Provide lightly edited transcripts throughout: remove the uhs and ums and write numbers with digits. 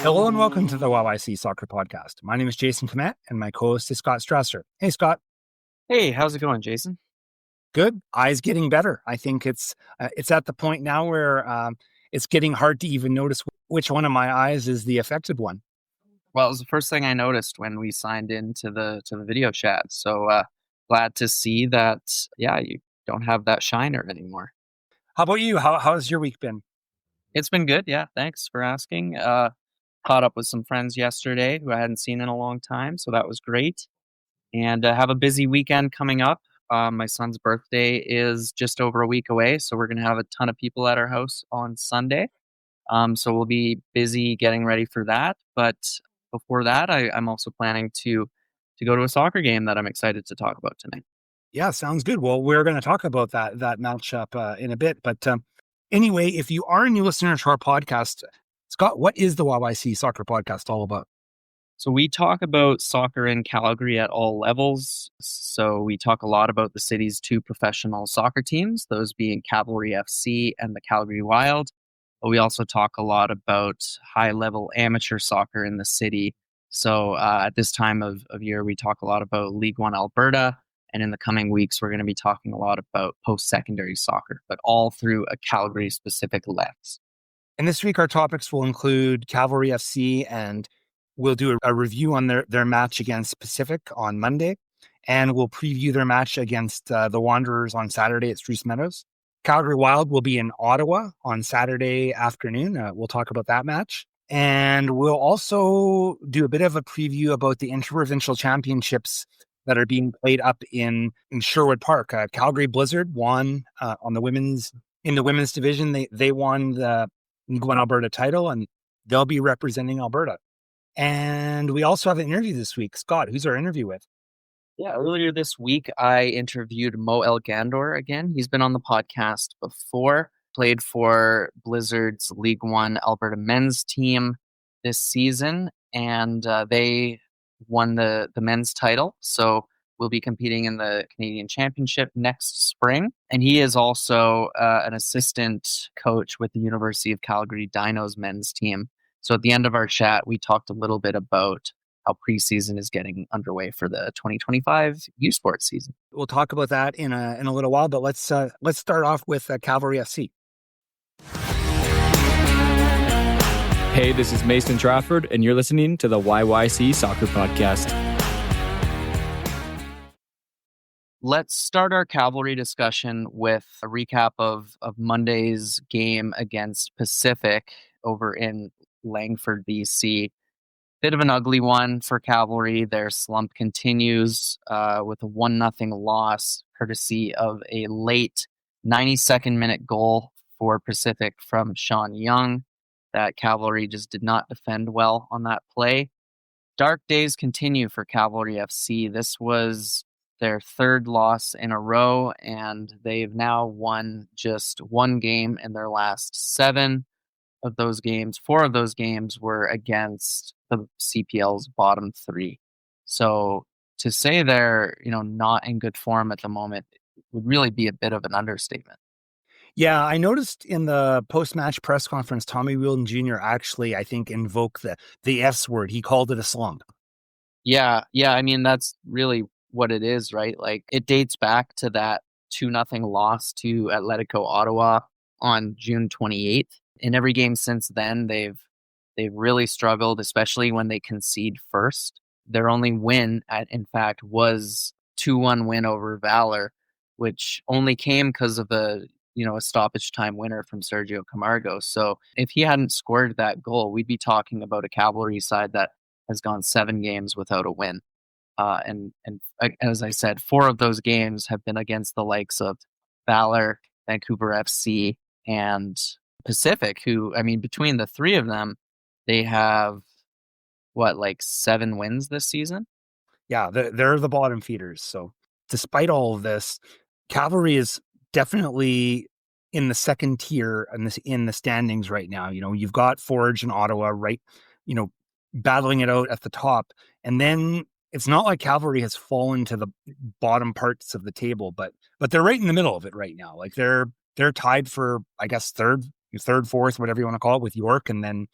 Hello and welcome to the YYC Soccer Podcast. My name is Jason Kmet and my co-host is Scott Strasser. Hey, Scott. Hey, how's it going, Jason? Good. Eyes getting better. I think it's at the point now where it's getting hard to even notice which one of my eyes is the affected one. Well, it was the first thing I noticed when we signed into the video chat. So glad to see that, you don't have that shiner anymore. How about you? How's your week been? It's been good. Yeah, thanks for asking. Caught up with some friends yesterday who I hadn't seen in a long time, so that was great. And have a busy weekend coming up. My son's birthday is just over a week away, so we're going to have a ton of people at our house on Sunday. So we'll be busy getting ready for that. But before that, I'm also planning to go to a soccer game that I'm excited to talk about tonight. Yeah, sounds good. Well, we're going to talk about that matchup in a bit. But anyway, if you are a new listener to our podcast, Scott, what is the YYC Soccer Podcast all about? So we talk about soccer in Calgary at all levels. So we talk a lot about the city's two professional soccer teams, those being Cavalry FC and the Calgary Wild. But we also talk a lot about high-level amateur soccer in the city. So at this time of year, we talk a lot about League One Alberta. And in the coming weeks, we're going to be talking a lot about post-secondary soccer, but all through a Calgary-specific lens. And this week, our topics will include Cavalry FC, and we'll do a review on their match against Pacific on Monday. And we'll preview their match against the Wanderers on Saturday at Spruce Meadows. Calgary Wild will be in Ottawa on Saturday afternoon. We'll talk about that match. And we'll also do a bit of a preview about the Inter-Provincial championships that are being played up in Sherwood Park. Calgary Blizzard won in the women's division. They won the League One Alberta title, and they'll be representing Alberta. And we also have an interview this week. Scott, who's our interview with? Yeah, earlier this week, I interviewed Moe El Gandour again. He's been on the podcast before, played for Blizzard's League One Alberta men's team this season, and they won the men's title. So we'll be competing in the Canadian Championship next spring. And he is also an assistant coach with the University of Calgary Dinos men's team. So at the end of our chat, we talked a little bit about how preseason is getting underway for the 2025 U Sports season. We'll talk about that in a little while, but let's start off with Cavalry FC. Hey, this is Mason Trafford, and you're listening to the YYC Soccer Podcast. Let's start our Cavalry discussion with a recap of Monday's game against Pacific over in Langford, BC. Bit of an ugly one for Cavalry. Their slump continues with a 1-0 loss, courtesy of a late 92nd minute goal for Pacific from Sean Young. That Cavalry just did not defend well on that play. Dark days continue for Cavalry FC. This was their third loss in a row, and they've now won just one game in their last 7 of those games. 4 of those games were against the CPL's bottom 3. So to say they're not in good form at the moment would really be a bit of an understatement. Yeah, I noticed in the post-match press conference, Tommy Wheeldon Jr. actually, I think, invoked the S word. He called it a slump. Yeah. I mean, that's really what it is, right? Like, it dates back to that 2-0 loss to Atletico Ottawa on June 28th. In every game since then, they've really struggled, especially when they concede first. Their only win, in fact, was 2-1 win over Valor, which only came because of a stoppage time winner from Sergio Camargo. So if he hadn't scored that goal, we'd be talking about a Cavalry side that has gone 7 games without a win. And as I said, 4 of those games have been against the likes of Valor, Vancouver FC, and Pacific, who, I mean, between the 3 of them, they have, 7 wins this season? Yeah, they're the bottom feeders. So despite all of this, Cavalry is definitely in the second tier in the standings right now. You've got Forge and Ottawa right, battling it out at the top. And then it's not like Cavalry has fallen to the bottom parts of the table, but they're right in the middle of it right now. Like they're tied for, I guess, third, fourth, whatever you want to call it, with York, and then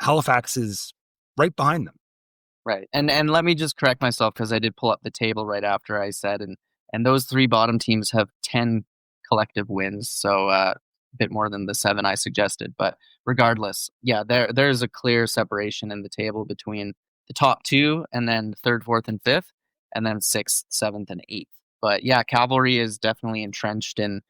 Halifax is right behind them. Right. And let me just correct myself, because I did pull up the table right after I said, and those three bottom teams have 10 collective wins, so a bit more than the 7 I suggested. But regardless, yeah, there's a clear separation in the table between the top 2 and then 3rd, 4th, and 5th, and then 6th, 7th, and 8th. But yeah, Cavalry is definitely entrenched in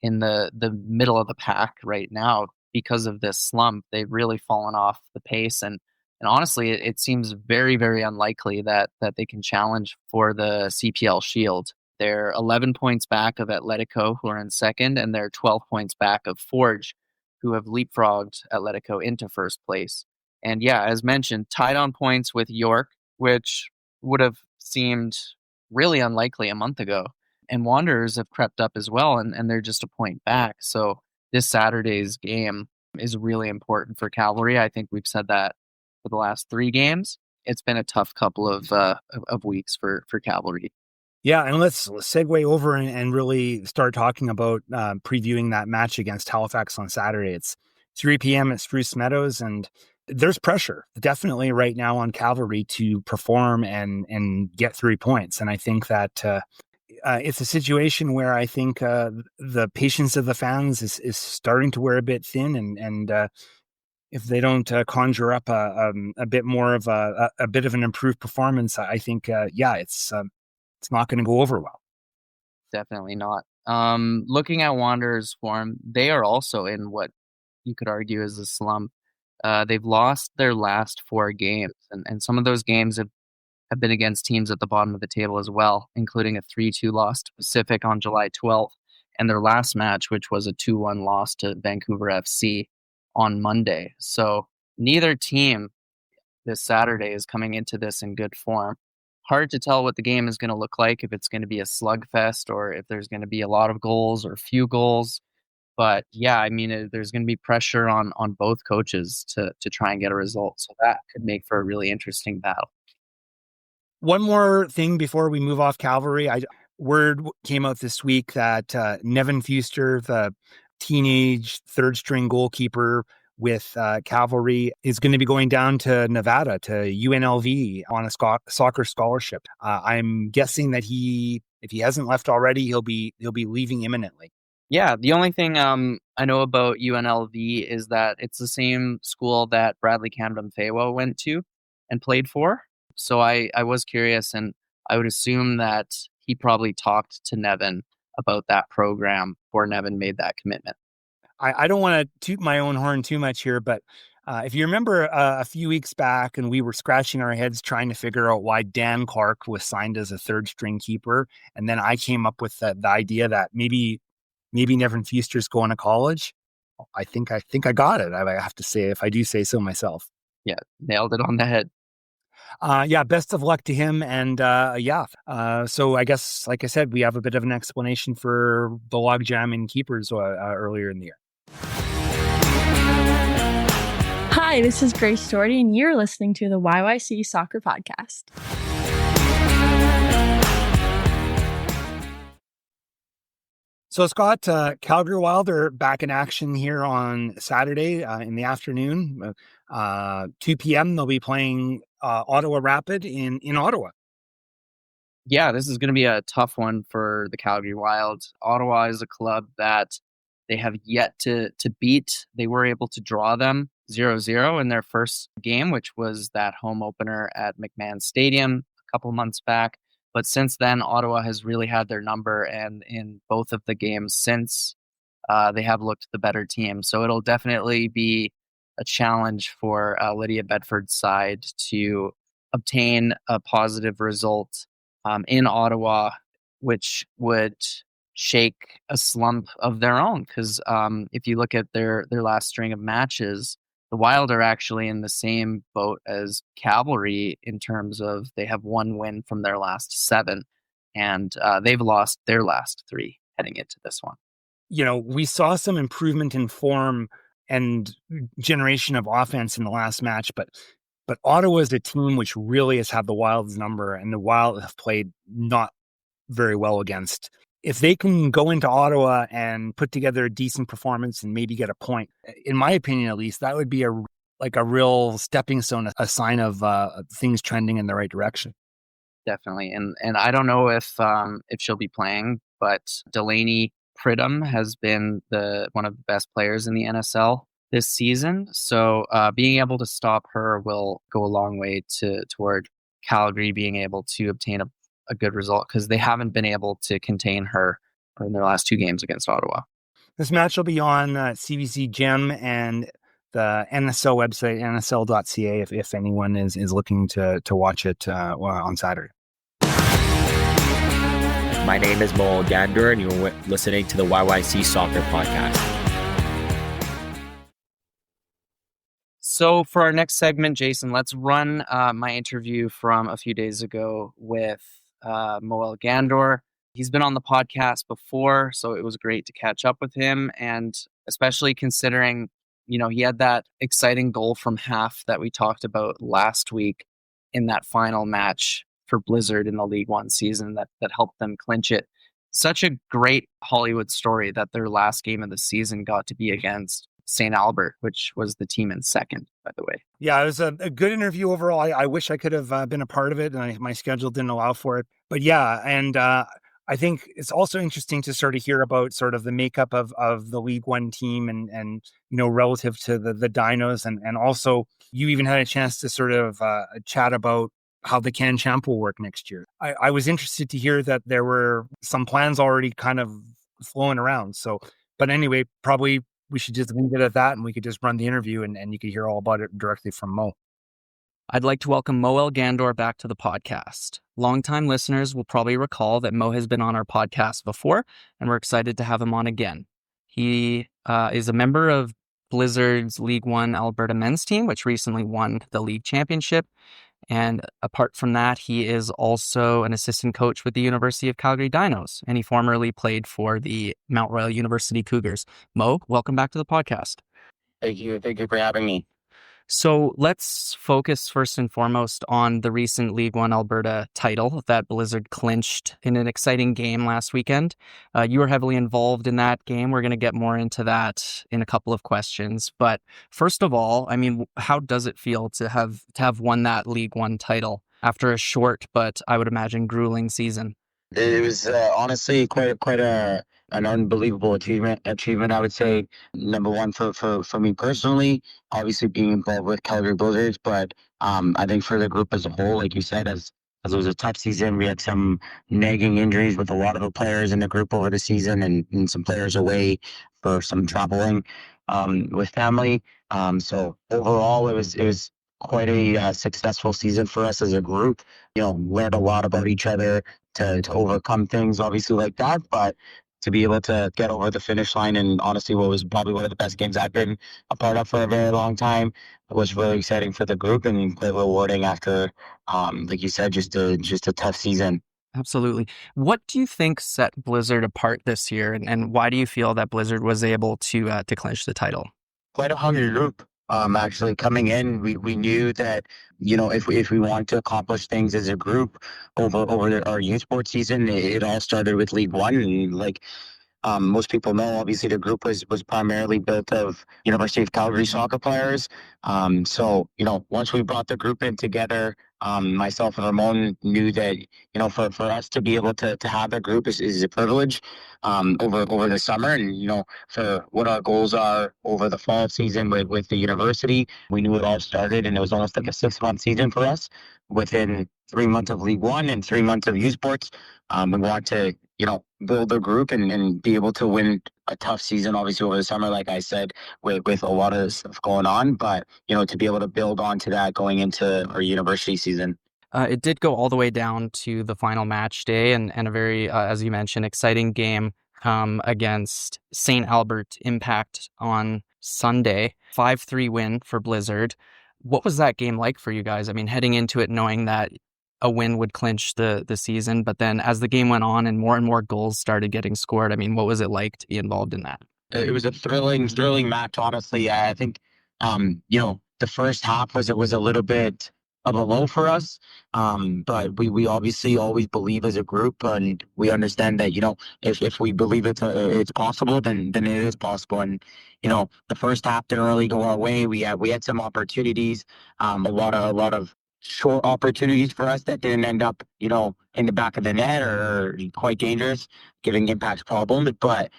the middle of the pack right now because of this slump. They've really fallen off the pace, and honestly, it seems very, very unlikely that they can challenge for the CPL Shield. They're 11 points back of Atletico, who are in second, and they're 12 points back of Forge, who have leapfrogged Atletico into first place. And yeah, as mentioned, tied on points with York, which would have seemed really unlikely a month ago. And Wanderers have crept up as well, and they're just a point back. So this Saturday's game is really important for Cavalry. I think we've said that for the last 3 games. It's been a tough couple of weeks for Cavalry. Yeah, and let's segue over and really start talking about previewing that match against Halifax on Saturday. It's 3 p.m. at Spruce Meadows, and there's pressure definitely right now on Cavalry to perform and get 3 points. And I think that it's a situation where I think the patience of the fans is starting to wear a bit thin, and if they don't conjure up a bit more of a bit of an improved performance, I think it's not going to go over well. Definitely not. Looking at Wanderers' form, they are also in what you could argue is a slump. They've lost their last 4 games, and some of those games have been against teams at the bottom of the table as well, including a 3-2 loss to Pacific on July 12th, and their last match, which was a 2-1 loss to Vancouver FC on Monday. So neither team this Saturday is coming into this in good form. Hard to tell what the game is going to look like, if it's going to be a slugfest or if there's going to be a lot of goals or few goals. But yeah, I mean, there's going to be pressure on both coaches to try and get a result. So that could make for a really interesting battle. One more thing before we move off Cavalry. Word came out this week that Nevin Fuster, the teenage third-string goalkeeper with Cavalry, is going to be going down to Nevada, to UNLV, on a soccer scholarship. I'm guessing that if he hasn't left already, he'll be leaving imminently. Yeah, the only thing I know about UNLV is that it's the same school that Bradley Camden-Fawa went to and played for. So I was curious, and I would assume that he probably talked to Nevin about that program before Nevin made that commitment. I don't want to toot my own horn too much here, but if you remember a few weeks back, and we were scratching our heads trying to figure out why Dan Clark was signed as a third-string keeper, and then I came up with the idea that maybe Nevin Fuster's going to college. I think I got it. I have to say, if I do say so myself. Yeah, nailed it on the head. Best of luck to him. And so I guess, like I said, we have a bit of an explanation for the logjam in keepers earlier in the year. Hi, this is Grace Doherty, and you're listening to the YYC Soccer Podcast. So, Scott, Calgary Wild are back in action here on Saturday in the afternoon. 2 p.m. they'll be playing Ottawa Rapid in Ottawa. Yeah, this is going to be a tough one for the Calgary Wild. Ottawa is a club that they have yet to beat. They were able to draw them 0-0 in their first game, which was that home opener at McMahon Stadium a couple months back. But since then, Ottawa has really had their number, and in both of the games since, they have looked the better team. So it'll definitely be a challenge for Lydia Bedford's side to obtain a positive result in Ottawa, which would shake a slump of their own. Because if you look at their last string of matches, the Wild are actually in the same boat as Cavalry in terms of they have 1 win from their last 7, and they've lost their last 3 heading into this one. You know, we saw some improvement in form and generation of offense in the last match, but Ottawa is a team which really has had the Wild's number, and the Wild have played not very well against. If they can go into Ottawa and put together a decent performance and maybe get a point, in my opinion at least, that would be a like a real stepping stone, a sign of things trending in the right direction. Definitely. And I don't know if she'll be playing, but Delaney Pridham has been one of the best players in the NSL this season. So being able to stop her will go a long way toward Calgary being able to obtain a good result, because they haven't been able to contain her in their last 2 games against Ottawa. This match will be on CBC Gem and the NSL website, nsl.ca, if anyone is looking to watch it on Saturday. My name is Moe El Gandour, and you're listening to the YYC Soccer Podcast. So for our next segment, Jason, let's run my interview from a few days ago with Moe El Gandour. He's been on the podcast before, so it was great to catch up with him, and especially considering, he had that exciting goal from half that we talked about last week in that final match for Blizzard in the League One season that helped them clinch it. Such a great Hollywood story that their last game of the season got to be against St. Albert, which was the team in second, by the way. Yeah, it was a good interview overall. I wish I could have been a part of it, and my schedule didn't allow for it. But yeah, and I think it's also interesting to sort of hear about sort of the makeup of the League One team and relative to the Dinos. And also you even had a chance to sort of chat about how the Can Champ will work next year. I was interested to hear that there were some plans already kind of flowing around. So, but anyway, probably we should just leave it at that, and we could just run the interview and you could hear all about it directly from Mo. I'd like to welcome Moe El Gandour back to the podcast. Longtime listeners will probably recall that Mo has been on our podcast before, and we're excited to have him on again. He is a member of Blizzard's League One Alberta men's team, which recently won the league championship. And apart from that, he is also an assistant coach with the University of Calgary Dinos, and he formerly played for the Mount Royal University Cougars. Mo, welcome back to the podcast. Thank you. Thank you for having me. So let's focus first and foremost on the recent League One Alberta title that Blizzard clinched in an exciting game last weekend. You were heavily involved in that game. We're going to get more into that in a couple of questions. But first of all, I mean, how does it feel to have won that League One title after a short, but I would imagine grueling season? It was honestly quite an unbelievable achievement. I would say number one for me personally, obviously being involved with Calgary Blizzards, but I think for the group as a whole, like you said, as it was a tough season, we had some nagging injuries with a lot of the players in the group over the season, and some players away for some traveling with family. So overall, it was quite a successful season for us as a group. Learned a lot about each other to overcome things, obviously, like that, but to be able to get over the finish line, and honestly what was probably one of the best games I've been a part of for a very long time, was really exciting for the group and quite rewarding after, like you said, just a tough season. Absolutely. What do you think set Blizzard apart this year, and why do you feel that Blizzard was able to clinch the title? Quite a hungry group. Actually coming in, we knew that, if we want to accomplish things as a group over our youth sports season, it all started with League One. And most people know, obviously the group was primarily built of University of Calgary soccer players. So once we brought the group in together, myself and Ramon knew that for us to be able to have a group is a privilege over the summer, and for what our goals are over the fall season with the university. We knew it all started, and it was almost like a 6-month season for us within 3 months of League One and 3 months of youth sports. We want to build a group and be able to win a tough season, obviously, over the summer, like I said, with a lot of stuff going on, but to be able to build onto that going into our university season. It did go all the way down to the final match day, and a very, as you mentioned, exciting game against St. Albert Impact on Sunday. 5-3 win for Blizzard. What was that game like for you guys? I mean, heading into it knowing that a win would clinch the season, but then as the game went on and more goals started getting scored, I mean, what was it like to be involved in that? It was a thrilling match, honestly. I think, the first half was a little bit of a low for us. But we obviously always believe as a group, and we understand that, if we believe it's possible, then it is possible. And, the first half didn't really go our way. We had some opportunities, a lot of short opportunities for us that didn't end up, in the back of the net or quite dangerous, giving Impact's problems. But,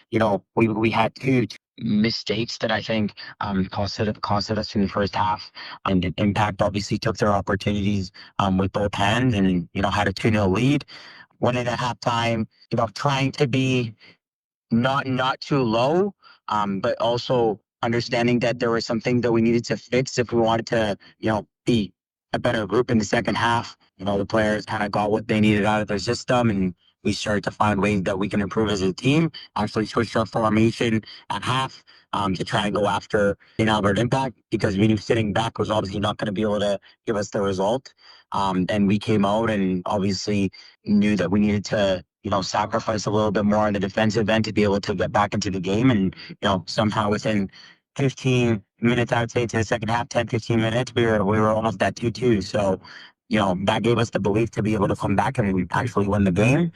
we had two mistakes that I think costed us in the first half. And Impact obviously took their opportunities with both hands and, had a 2-0 lead. Went in at halftime, trying to be not too low, but also understanding that there were some things that we needed to fix if we wanted to, be a better group in the second half. The players kind of got what they needed out of their system, and we started to find ways that we can improve as a team. Actually switched our formation at half to try and go after in Alberta Impact, because we knew sitting back was obviously not going to be able to give us the result. And we came out and obviously knew that we needed to, sacrifice a little bit more on the defensive end to be able to get back into the game. And, somehow within 15 minutes, I would say, to the second half, 10, 15 minutes, we were almost at 2-2. So, that gave us the belief to be able to come back and we actually win the game.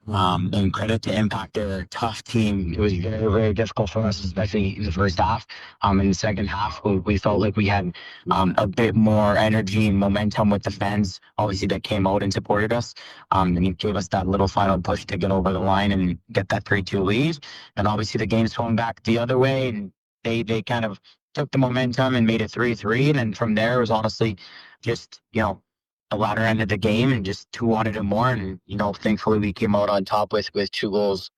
And credit to Impact, they're a tough team. It was very, very difficult for us, especially in the first half. In the second half, we felt like we had a bit more energy and momentum with the fans, obviously, that came out and supported us. And it gave us that little final push to get over the line and get that 3-2 lead. And obviously, the game swung back the other way, and they kind of took the momentum and made it 3-3. And then from there, it was honestly just, the latter end of the game, and just who wanted it more. And, thankfully we came out on top with 2 goals.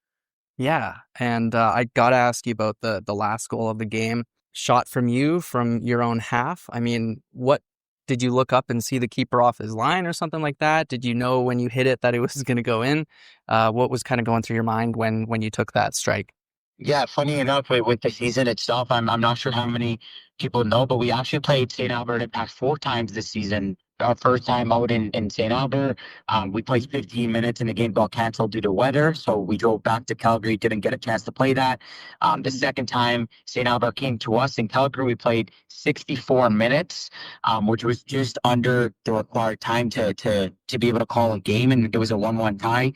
Yeah. And I got to ask you about the last goal of the game. Shot from you from your own half. I mean, what did you look up and see the keeper off his line or something like that? Did you know when you hit it that it was going to go in? What was kind of going through your mind when you took that strike? Yeah, funny enough, with the season itself, I'm not sure how many people know, but we actually played St. Albert Impact 4 times this season. Our first time out in St. Albert, we played 15 minutes and the game got canceled due to weather. So we drove back to Calgary, didn't get a chance to play that. The second time St. Albert came to us in Calgary, we played 64 minutes, which was just under the required time to be able to call a game. And it was a 1-1 tie.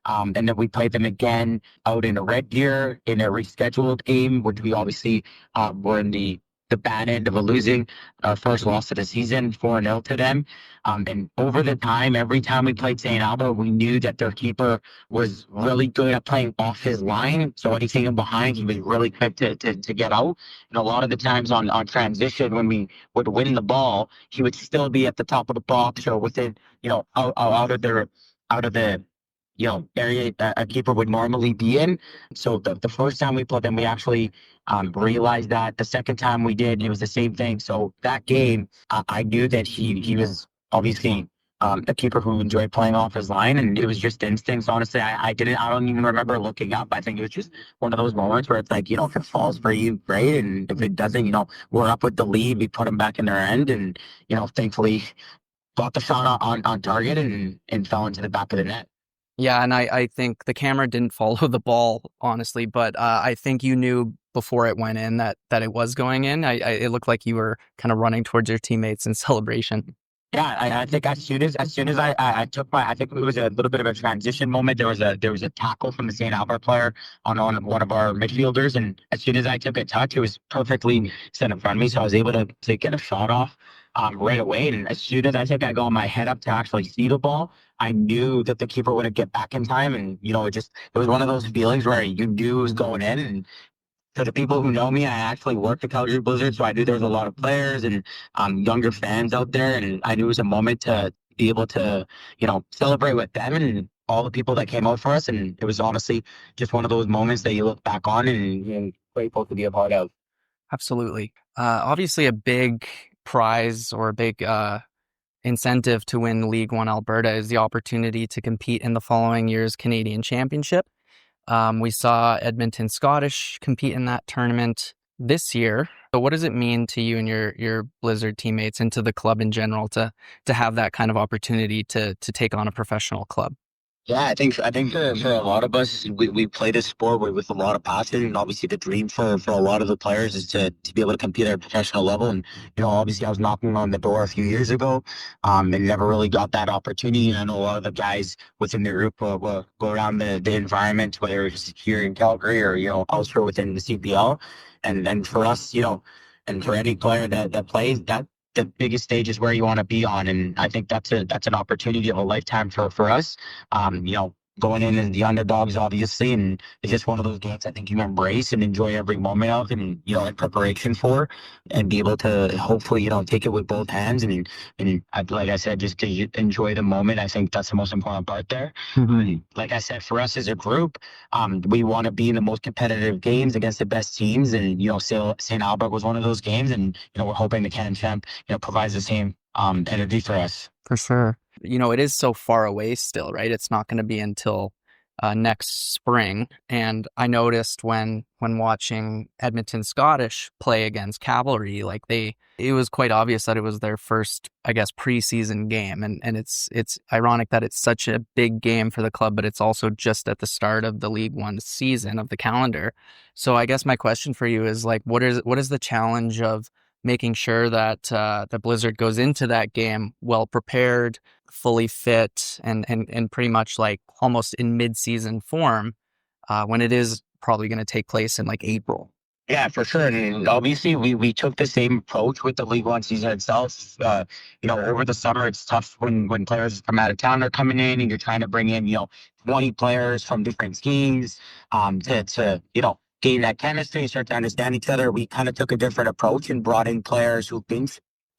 And then we played them again out in a Red Deer in a rescheduled game, which we obviously were in the bad end of a losing first loss of the season, 4-0 to them. And over the time, every time we played St. Albert, we knew that their keeper was really good at playing off his line. So anything in behind, he was really quick to get out. And a lot of the times on transition, when we would win the ball, he would still be at the top of the box or within, out of the area that a keeper would normally be in. So the first time we played them, we actually realized that. The second time we did, it was the same thing. So that game, I knew that he was obviously a keeper who enjoyed playing off his line, and it was just instincts. Honestly, I don't even remember looking up. I think it was just one of those moments where it's like, if it falls for you, great. And if it doesn't, we're up with the lead. We put them back in their end, and, thankfully got the shot on target and fell into the back of the net. Yeah, and I think the camera didn't follow the ball, honestly, but I think you knew before it went in that it was going in. It looked like you were kind of running towards your teammates in celebration. Yeah, I think as soon as I took I think it was a little bit of a transition moment. There was a tackle from the St. Albert player on one of our midfielders, and as soon as I took a touch, it was perfectly set in front of me, so I was able to get a shot off right away. And as soon as I got my head up to actually see the ball, I knew that the keeper wouldn't get back in time. And, it was one of those feelings where you knew it was going in. And to the people who know me, I actually worked at Calgary Blizzard, so I knew there was a lot of players and younger fans out there. And I knew it was a moment to be able to, celebrate with them and all the people that came out for us. And it was honestly just one of those moments that you look back on and you're grateful to be a part of. Absolutely. Obviously a big prize or a big incentive to win League One Alberta is the opportunity to compete in the following year's Canadian Championship. We saw Edmonton Scottish compete in that tournament this year. So what does it mean to you and your Blizzard teammates and to the club in general to have that kind of opportunity to take on a professional club? Yeah, I think for a lot of us, we play this sport with a lot of passion, and obviously the dream for a lot of the players is to be able to compete at a professional level. And obviously I was knocking on the door a few years ago, and never really got that opportunity. And I know a lot of the guys within the group will go around the environment, whether it's here in Calgary or elsewhere within the CPL, and for us, and for any player that plays that. The biggest stage is where you want to be on, and I think that's an opportunity of a lifetime for us. Going in as the underdogs, obviously, and it's just one of those games I think you embrace and enjoy every moment of, and in preparation for, and be able to hopefully take it with both hands, like I said, just to enjoy the moment. I think that's the most important part there. Like I said, for us as a group, we want to be in the most competitive games against the best teams, and St. Albert was one of those games, and we're hoping the Can Champ provides the same energy for us. For sure. It is so far away still, right? It's not going to be until next spring. And I noticed when watching Edmonton Scottish play against Cavalry, it was quite obvious that it was their first, I guess, preseason game. And it's ironic that it's such a big game for the club, but it's also just at the start of the League One season of the calendar. So I guess my question for you is what is the challenge of making sure that the Blizzard goes into that game well prepared, fully fit, and pretty much almost in mid-season form when it is probably going to take place in April? Yeah, for sure. And obviously, we took the same approach with the League One season itself. Over the summer, it's tough when players from out of town are coming in, and you're trying to bring in 20 players from different schemes to gain that chemistry and start to understand each other. We kind of took a different approach and brought in players who've been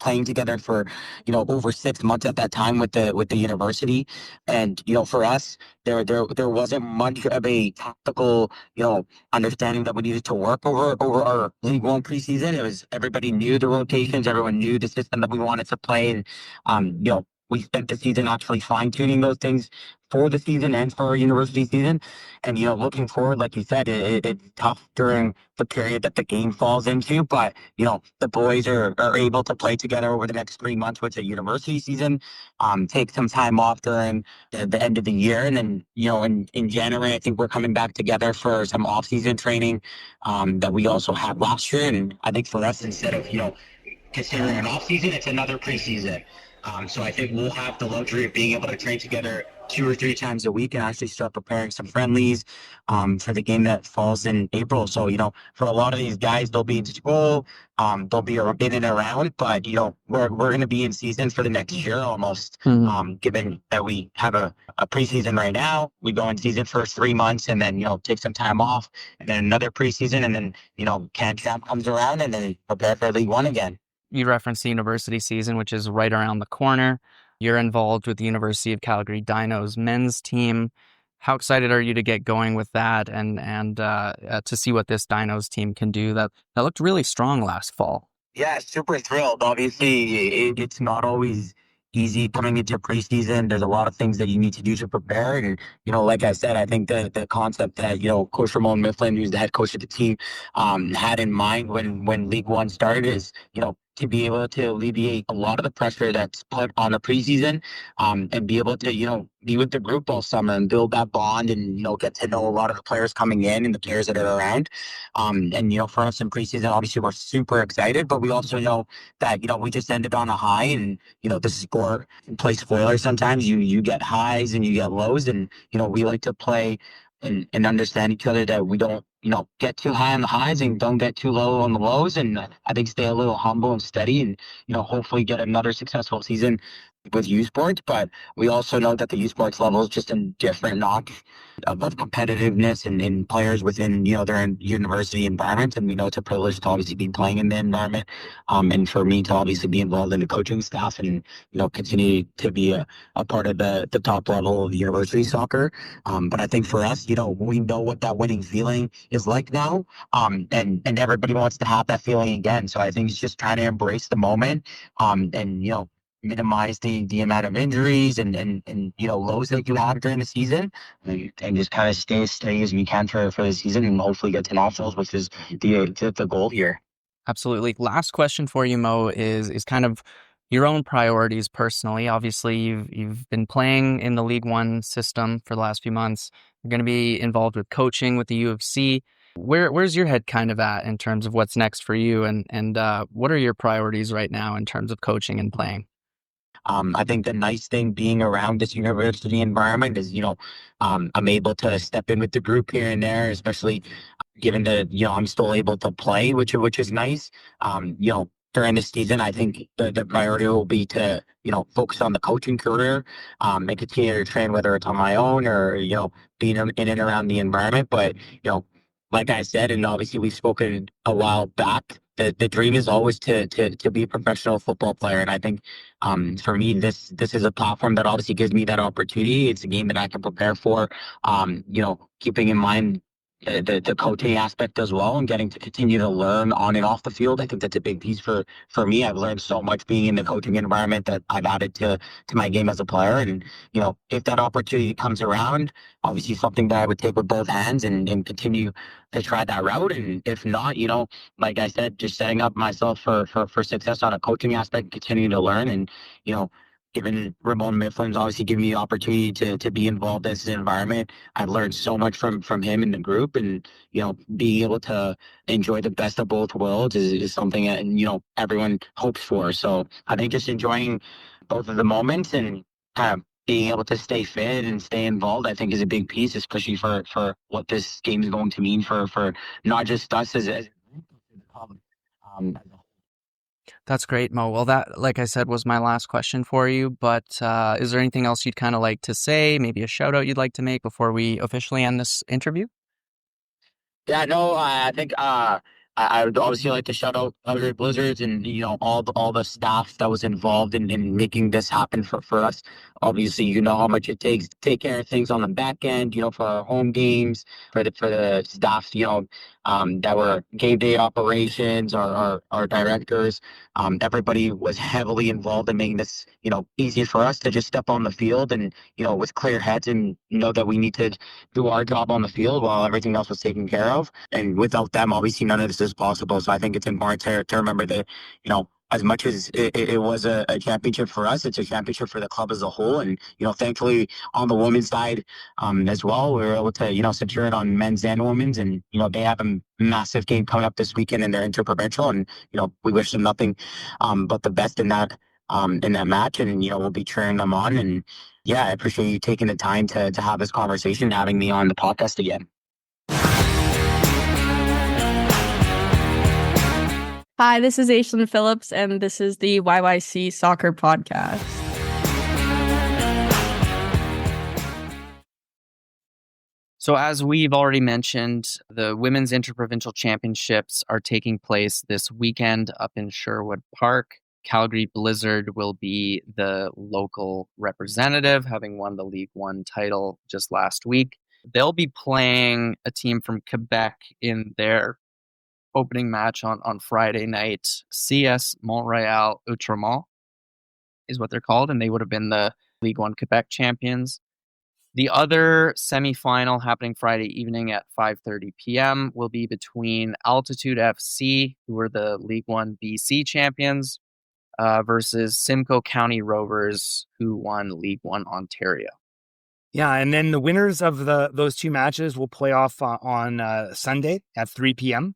playing together for over 6 months at that time with the university. And for us, there wasn't much of a tactical understanding that we needed to work over our League One preseason. It was everybody knew the rotations, everyone knew the system that we wanted to play, and we spent the season actually fine-tuning those things for the season and for our university season. And, looking forward, like you said, it's tough during the period that the game falls into, but, the boys are able to play together over the next 3 months with the university season, take some time off during the end of the year. And then, in January, I think we're coming back together for some off-season training that we also had last year. And I think for us, instead of, considering an off-season, it's another preseason. So I think we'll have the luxury of being able to train together 2 or 3 times a week and actually start preparing some friendlies for the game that falls in April. So, for a lot of these guys, they'll be in school, they'll be in and around, but, we're going to be in season for the next year almost, given that we have a preseason right now. We go in season for 3 months and then, take some time off, and then another preseason, and then, Can Champ comes around, and then prepare for League One again. You referenced the university season, which is right around the corner. You're involved with the University of Calgary Dinos men's team. How excited are you to get going with that and to see what this Dinos team can do? That looked really strong last fall. Yeah, super thrilled. Obviously, it's not always easy coming into preseason. There's a lot of things that you need to do to prepare. And, like I said, I think the concept that, Coach Ramon Mifflin, who's the head coach of the team, had in mind when League One started is, to be able to alleviate a lot of the pressure that's put on the preseason, and be able to, be with the group all summer and build that bond and, get to know a lot of the players coming in and the players that are around. And, for us in preseason, obviously we're super excited, but we also know that, we just ended on a high, and, the sport play spoiler. Sometimes you get highs and you get lows, and, we like to play and understand each other, that we don't, get too high on the highs and don't get too low on the lows. And I think stay a little humble and steady, and, hopefully get another successful season with U Sports. But we also know that the U Sports level is just a different notch of competitiveness and players within, their university environment. And we know it's a privilege to obviously be playing in the environment. And for me to obviously be involved in the coaching staff and, continue to be a part of the top level of university soccer. But I think for us, we know what that winning feeling is like now. And everybody wants to have that feeling again. So I think it's just trying to embrace the moment, and, minimize the amount of injuries and lows that you have during the season, and just kind of stay as steady as we can for the season, and hopefully get to nationals, which is the goal here. Absolutely. Last question for you, Mo, is kind of your own priorities personally. Obviously, you've been playing in the League One system for the last few months. You're going to be involved with coaching with the U of C. Where's your head kind of at in terms of what's next for you, and what are your priorities right now in terms of coaching and playing? I think the nice thing being around this university environment is, I'm able to step in with the group here and there, especially given that, I'm still able to play, which is nice. During the season, I think the priority will be to, focus on the coaching career, and continue to train, whether it's on my own or, being in and around the environment. But, like I said, and obviously we've spoken a while back, the dream is always to be a professional football player. And I think for me, this is a platform that obviously gives me that opportunity. It's a game that I can prepare for. Keeping in mind the coaching aspect as well, and getting to continue to learn on and off the field. I think that's a big piece for me. I've learned so much being in the coaching environment that I've added to my game as a player. And if that opportunity comes around, obviously something that I would take with both hands and continue to try that route. And if not, like I said, just setting up myself for success on a coaching aspect, continuing to learn. And given Ramon Mifflin's obviously giving me the opportunity to be involved in this environment, I've learned so much from him and the group. And being able to enjoy the best of both worlds is something that everyone hopes for. So I think just enjoying both of the moments and kind of being able to stay fit and stay involved, I think, is a big piece, especially for what this game is going to mean for not just us as a club. That's great, Mo. Well, that, like I said, was my last question for you. But is there anything else you'd kind of like to say? Maybe a shout out you'd like to make before we officially end this interview? Yeah, no, I think I would obviously like to shout out Calgary Blizzards and all the staff that was involved in making this happen for us. Obviously, how much it takes to take care of things on the back end. For our home games, for the staff, that were game day operations, our directors. Everybody was heavily involved in making this easy for us to just step on the field and with clear heads and know that we need to do our job on the field while everything else was taken care of. And without them, obviously, none of this is possible. So I think it's important to remember that, as much as it was a championship for us, it's a championship for the club as a whole. And, thankfully, on the women's side as well, we were able to, secure it on men's and women's. And, they have a massive game coming up this weekend in their Inter-Provincial. And, we wish them nothing but the best in that match. And, we'll be cheering them on. And, yeah, I appreciate you taking the time to have this conversation and having me on the podcast again. Hi, this is Aislinn Phillips, and this is the YYC Soccer Podcast. So as we've already mentioned, the Women's Inter-Provincial Championships are taking place this weekend up in Sherwood Park. Calgary Blizzard will be the local representative, having won the League One title just last week. They'll be playing a team from Quebec in their opening match on Friday night. CS Montreal Outremont is what they're called, and they would have been the League One Quebec champions. The other semifinal happening Friday evening at 5:30 p.m. will be between Altitude FC, who are the League One BC champions, versus Simcoe County Rovers, who won League One Ontario. Yeah, and then the winners of those two matches will play off on Sunday at 3 p.m.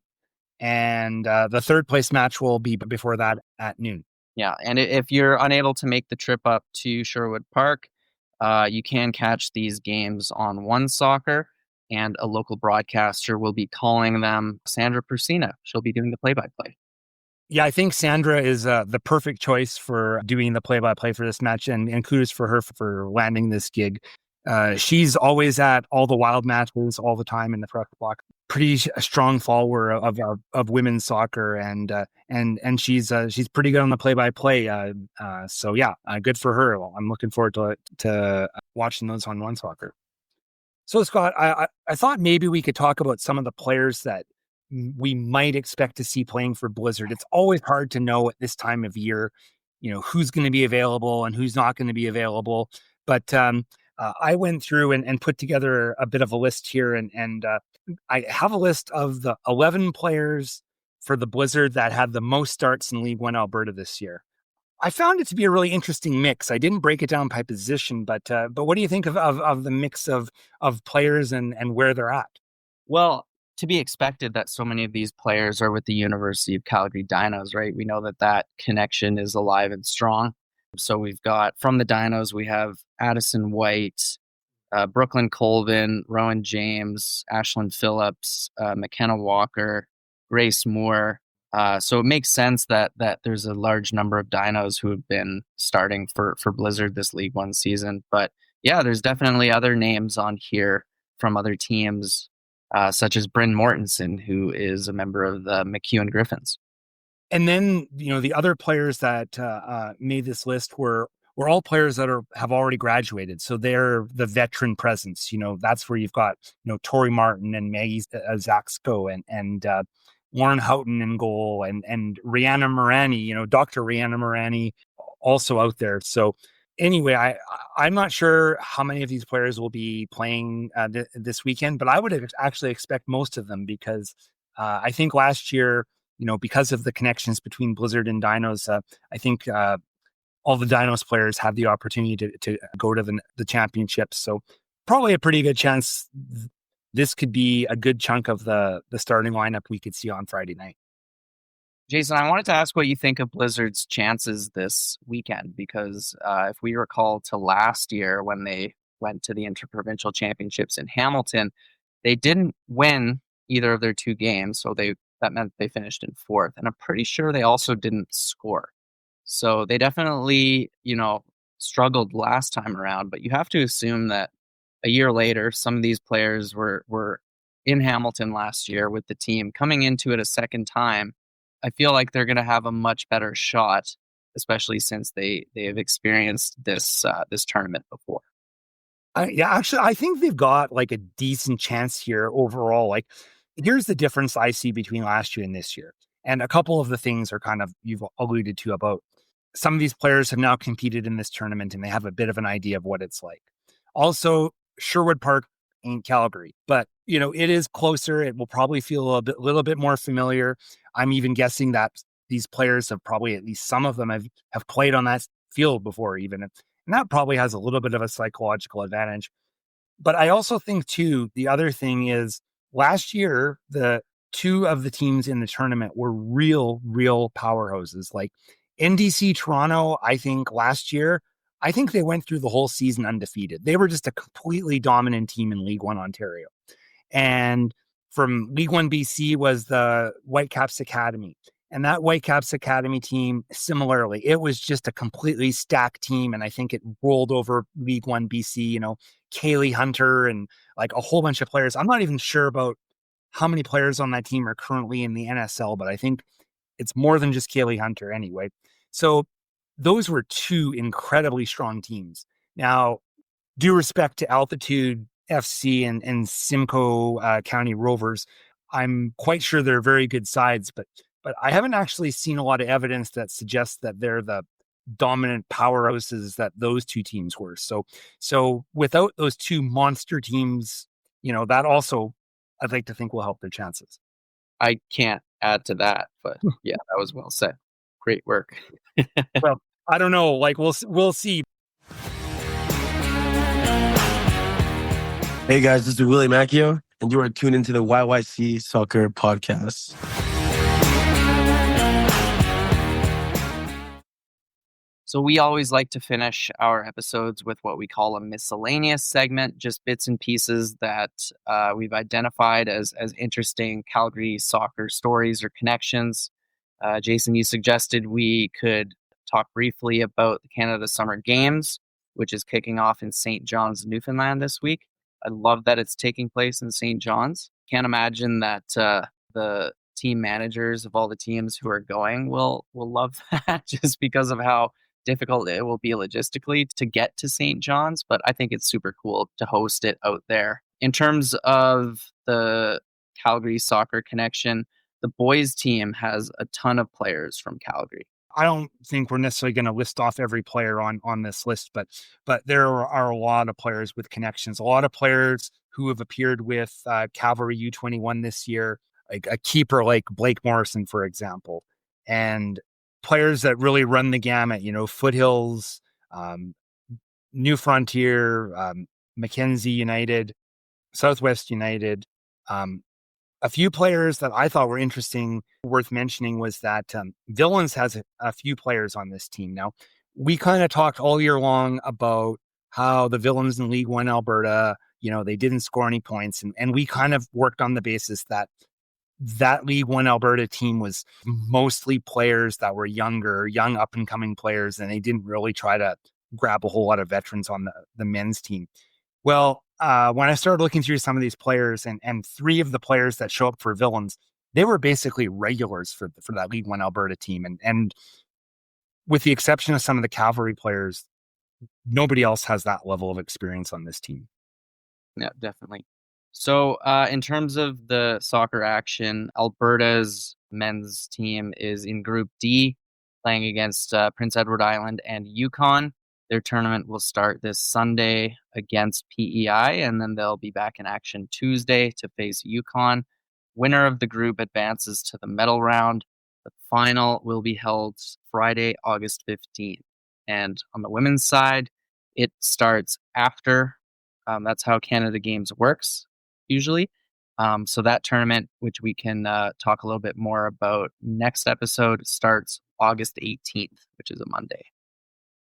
And the third place match will be before that at noon. Yeah, and if you're unable to make the trip up to Sherwood Park, you can catch these games on One Soccer, and a local broadcaster will be calling them. Sandra Persina, she'll be doing the play-by-play. Yeah, I think Sandra is the perfect choice for doing the play-by-play for this match, and kudos for her for landing this gig. She's always at all the Wild matches all the time in the press box. Pretty strong follower of women's soccer, and she's pretty good on the play-by-play. So yeah, good for her. Well, I'm looking forward to watching those on One Soccer. So Scott, I thought maybe we could talk about some of the players that we might expect to see playing for Blizzard. It's always hard to know at this time of year, who's going to be available and who's not going to be available. But I went through and put together a bit of a list here, and I have a list of the 11 players for the Blizzard that had the most starts in League One Alberta this year. I found it to be a really interesting mix. I didn't break it down by position, but what do you think of the mix of players and where they're at? Well, to be expected that so many of these players are with the University of Calgary Dinos, right? We know that connection is alive and strong. So we've got from the Dinos, we have Addison White, Brooklyn Colvin, Rowan James, Ashlyn Phillips, McKenna Walker, Grace Moore. So it makes sense that there's a large number of Dinos who have been starting for Blizzard this League One season. But yeah, there's definitely other names on here from other teams, such as Bryn Mortensen, who is a member of the McEwen Griffins. And then, the other players that made this list were all players that have already graduated. So they're the veteran presence. That's where you've got, Tori Martin and Maggie Zaxko and Warren Houghton in goal and Rihanna Morani, Dr. Rihanna Morani also out there. So anyway, I'm not sure how many of these players will be playing this weekend, but I would actually expect most of them because I think last year, because of the connections between Blizzard and Dinos, I think all the Dinos players had the opportunity to go to the championships. So probably a pretty good chance this could be a good chunk of the starting lineup we could see on Friday night. Jason, I wanted to ask what you think of Blizzard's chances this weekend, because if we recall to last year when they went to the Inter-Provincial Championships in Hamilton, they didn't win either of their two games, so that meant they finished in fourth. And I'm pretty sure they also didn't score. So they definitely, struggled last time around, but you have to assume that a year later, some of these players were in Hamilton last year with the team. Coming into it a second time, I feel like they're going to have a much better shot, especially since they have experienced this tournament before. Actually, I think they've got like a decent chance here overall. Like, here's the difference I see between last year and this year. And a couple of the things are kind of you've alluded to about some of these players have now competed in this tournament and they have a bit of an idea of what it's like. Also, Sherwood Park ain't Calgary, but it is closer. It will probably feel a little bit more familiar. I'm even guessing that these players have probably, at least some of them have played on that field before even. And that probably has a little bit of a psychological advantage. But I also think too, the other thing is last year, the two of the teams in the tournament were real powerhouses. Like NDC Toronto, I think last year, I think they went through the whole season undefeated. They were just a completely dominant team in League One Ontario. And from League One BC was the Whitecaps Academy. And that Whitecaps Academy team, similarly, it was just a completely stacked team. And I think it rolled over League One BC, Kaylee Hunter and like a whole bunch of players. I'm not even sure about how many players on that team are currently in the NSL, but I think it's more than just Kaylee Hunter anyway. So those were two incredibly strong teams. Now, due respect to Altitude FC and Simcoe County Rovers, I'm quite sure they're very good sides, but I haven't actually seen a lot of evidence that suggests that they're the dominant powerhouses that those two teams were. So without those two monster teams, that also I'd like to think will help their chances. I can't add to that, but yeah, that was well said. Great work. Well, I don't know. Like we'll see. Hey guys, this is Willie Macchio, and you are tuned into the YYC Soccer Podcast. So we always like to finish our episodes with what we call a miscellaneous segment, just bits and pieces that we've identified as interesting Calgary soccer stories or connections. Jason, you suggested we could talk briefly about the Canada Summer Games, which is kicking off in St. John's, Newfoundland this week. I love that it's taking place in St. John's. Can't imagine that the team managers of all the teams who are going will love that just because of how difficult it will be logistically to get to St. John's, but I think it's super cool to host it out there. In terms of the Calgary soccer connection, the boys team has a ton of players from Calgary. I don't think we're necessarily going to list off every player on this list, but there are a lot of players with connections, a lot of players who have appeared with Cavalry U21 this year, like a keeper like Blake Morrison, for example, and players that really run the gamut, Foothills, New Frontier, Mackenzie United, Southwest United. A few players that I thought were interesting, worth mentioning, was that Villains has a few players on this team. Now, we kind of talked all year long about how the Villains in League One Alberta, they didn't score any points. And we kind of worked on the basis that League One Alberta team was mostly players that were young up-and-coming players, and they didn't really try to grab a whole lot of veterans on the men's team. Well, when I started looking through some of these players, and three of the players that show up for Villains, they were basically regulars for that League One Alberta team. And with the exception of some of the Cavalry players, nobody else has that level of experience on this team. Yeah, definitely. So in terms of the soccer action, Alberta's men's team is in Group D, playing against Prince Edward Island and Yukon. Their tournament will start this Sunday against PEI, and then they'll be back in action Tuesday to face Yukon. Winner of the group advances to the medal round. The final will be held Friday, August 15th. And on the women's side, it starts after. That's how Canada Games works, usually. So that tournament, which we can talk a little bit more about next episode, starts August 18th, which is a Monday.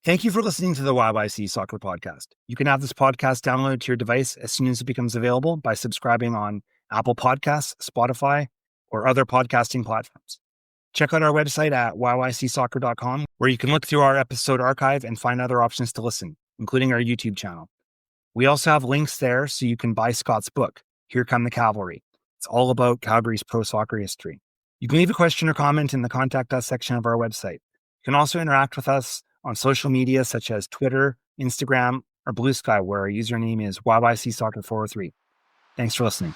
Thank you for listening to the YYC Soccer Podcast. You can have this podcast downloaded to your device as soon as it becomes available by subscribing on Apple Podcasts, Spotify, or other podcasting platforms. Check out our website at yycsoccer.com, where you can look through our episode archive and find other options to listen, including our YouTube channel. We also have links there so you can buy Scott's book, Here Come the Cavalry. It's all about Calgary's pro soccer history. You can leave a question or comment in the Contact Us section of our website. You can also interact with us on social media such as Twitter, Instagram, or Blue Sky, where our username is YYC Soccer 403. Thanks for listening.